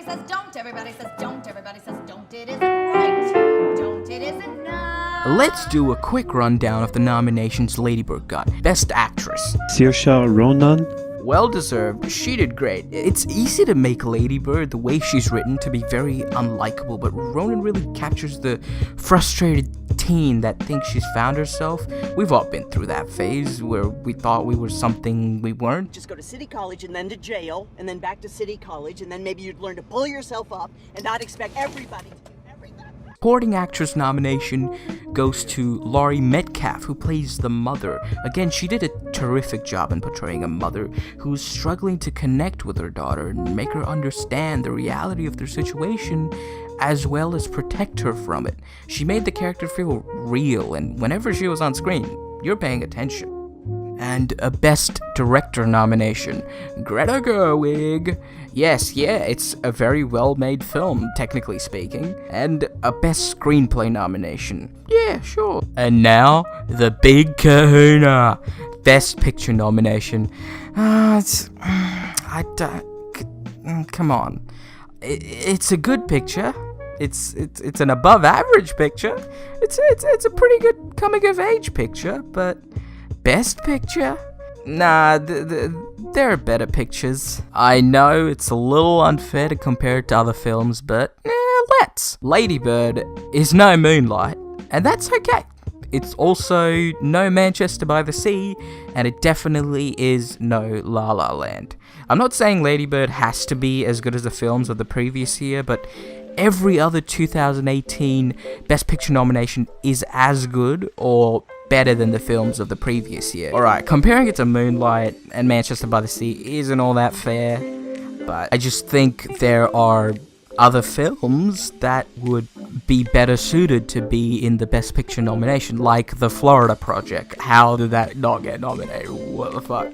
says don't, everybody says don't, everybody says don't, it isn't right. Don't, it isn't now. Let's do a quick rundown of the nominations Ladybird got. Best Actress. Saoirse Ronan. Well deserved, she did great. It's easy to make Ladybird, the way she's written, to be very unlikable, but Ronan really captures the frustrated teen that thinks she's found herself. We've all been through that phase where we thought we were something we weren't. Just go to city college and then to jail, and then back to city college, and then maybe you'd learn to pull yourself up and not expect everybody to do everything. Supporting actress nomination goes to Laurie Metcalf, who plays the mother. Again, she did a terrific job in portraying a mother who's struggling to connect with her daughter and make her understand the reality of their situation, as well as protect her from it. She made the character feel real, and whenever she was on screen, you're paying attention. And a Best Director nomination, Greta Gerwig. Yes, it's a very well-made film, technically speaking. And a Best Screenplay nomination. Yeah, sure. And now, the big kahuna, Best Picture nomination. Come on. It's a good picture. It's an above-average picture. It's a pretty good coming-of-age picture, but Best Picture? Nah, there are better pictures. I know it's a little unfair to compare it to other films, but let's. Ladybird is no Moonlight, and that's okay. It's also no Manchester by the Sea, and it definitely is no La La Land. I'm not saying Ladybird has to be as good as the films of the previous year, but every other 2018 Best Picture nomination is as good or better than the films of the previous year. Alright, comparing it to Moonlight and Manchester by the Sea isn't all that fair, but I just think there are other films that would be better suited to be in the Best Picture nomination, like The Florida Project. How did that not get nominated? What the fuck?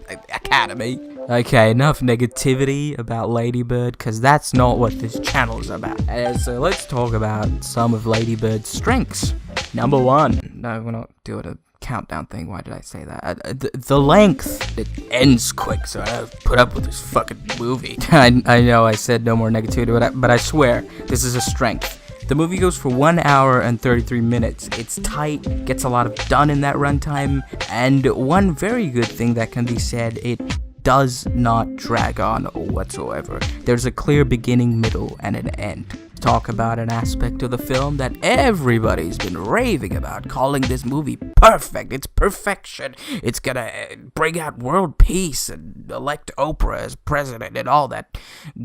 Academy. Okay, enough negativity about Ladybird, because that's not what this channel is about. So let's talk about some of Ladybird's strengths. Number 1. No, we're not doing a countdown thing. Why did I say that? The length. It ends quick, so I have to put up with this fucking movie. I know I said no more negativity, but I swear, this is a strength. The movie goes for 1 hour and 33 minutes. It's tight, gets a lot of done in that runtime, and one very good thing that can be said, it does not drag on whatsoever. There's a clear beginning, middle, and an end. Talk about an aspect of the film that everybody's been raving about, calling this movie perfect. It's perfection. It's gonna bring out world peace and elect Oprah as president and all that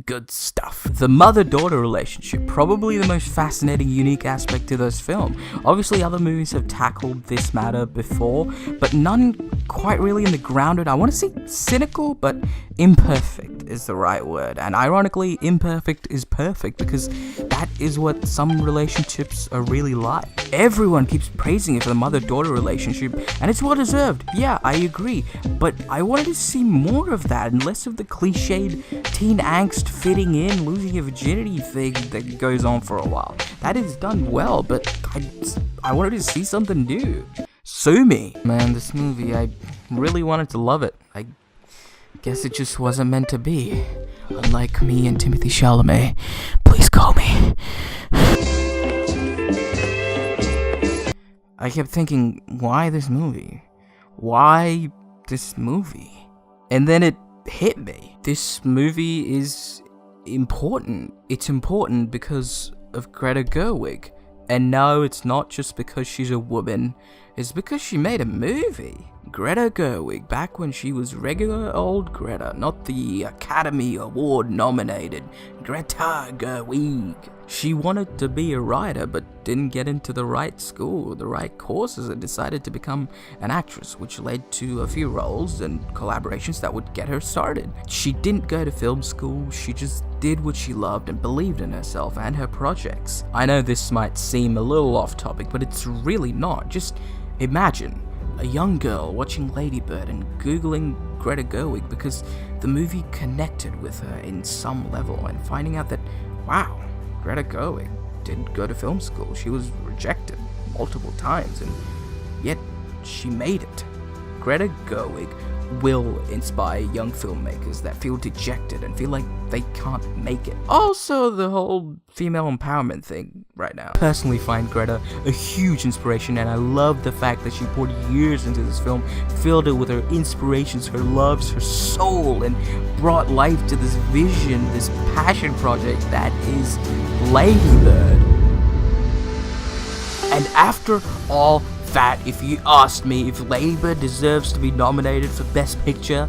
good stuff. The mother-daughter relationship, probably the most fascinating, unique aspect to this film. Obviously, other movies have tackled this matter before, but none quite really in the grounded, I want to say cynical, but imperfect is the right word. And ironically, imperfect is perfect, because that is what some relationships are really like. Everyone keeps praising it for the mother-daughter relationship, and it's well deserved. Yeah, I agree. But I wanted to see more of that, and less of the cliched teen angst fitting in, losing your virginity thing that goes on for a while. That is done well, but I wanted to see something new. Sue me. Man, this movie, I really wanted to love it. I guess it just wasn't meant to be. Unlike me and Timothy Chalamet. Please call me. I kept thinking, why this movie? Why this movie? And then it hit me. This movie is important. It's important because of Greta Gerwig. And no, it's not just because she's a woman. It's because she made a movie. Greta Gerwig, back when she was regular old Greta, not the Academy Award nominated Greta Gerwig. She wanted to be a writer, but didn't get into the right school, the right courses, and decided to become an actress, which led to a few roles and collaborations that would get her started. She didn't go to film school, she just did what she loved and believed in herself and her projects. I know this might seem a little off topic, but it's really not. Just imagine a young girl watching Ladybird and Googling Greta Gerwig because the movie connected with her in some level, and finding out that, wow, Greta Gerwig didn't go to film school. She was rejected multiple times, and yet she made it. Greta Gerwig will inspire young filmmakers that feel dejected and feel like they can't make it. Also, the whole female empowerment thing right now. I personally find Greta a huge inspiration, and I love the fact that she poured years into this film, filled it with her inspirations, her loves, her soul, and brought life to this vision, this passion project that is Ladybird. And after all that, if you asked me if Ladybird deserves to be nominated for Best Picture,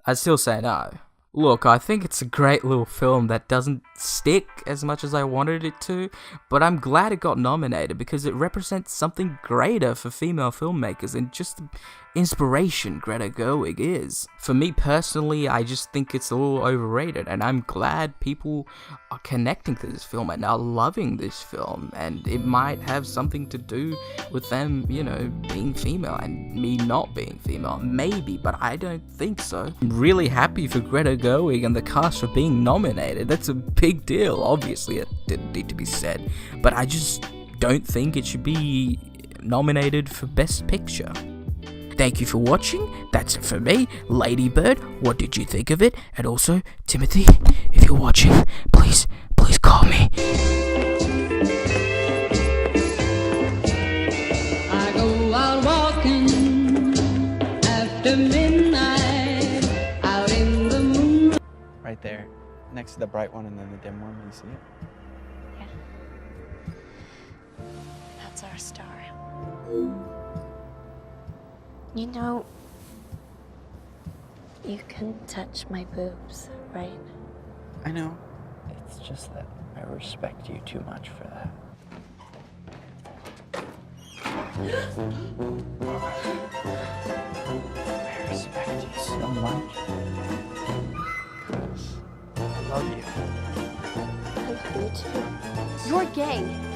I'd still say no. Look, I think it's a great little film that doesn't stick as much as I wanted it to, but I'm glad it got nominated because it represents something greater for female filmmakers and just the inspiration Greta Gerwig is. For me personally, I just think it's a little overrated, and I'm glad people are connecting to this film and are loving this film, and it might have something to do with them, you know, being female and me not being female. Maybe, but I don't think so. I'm really happy for Greta Gerwig and the cast for being nominated. That's a big deal. Obviously, it didn't need to be said, but I just don't think it should be nominated for Best Picture. Thank you for watching. That's it for me. Ladybird, what did you think of it? And also, Timothy, if you're watching, please call me. I go out walking after midnight, out in the moon. Right there, next to the bright one and then the dim one. You see it? Yeah. That's our star. You know, you can touch my boobs, right? I know. It's just that I respect you too much for that. I respect you so much. Because I love you. I love you too. You're gay.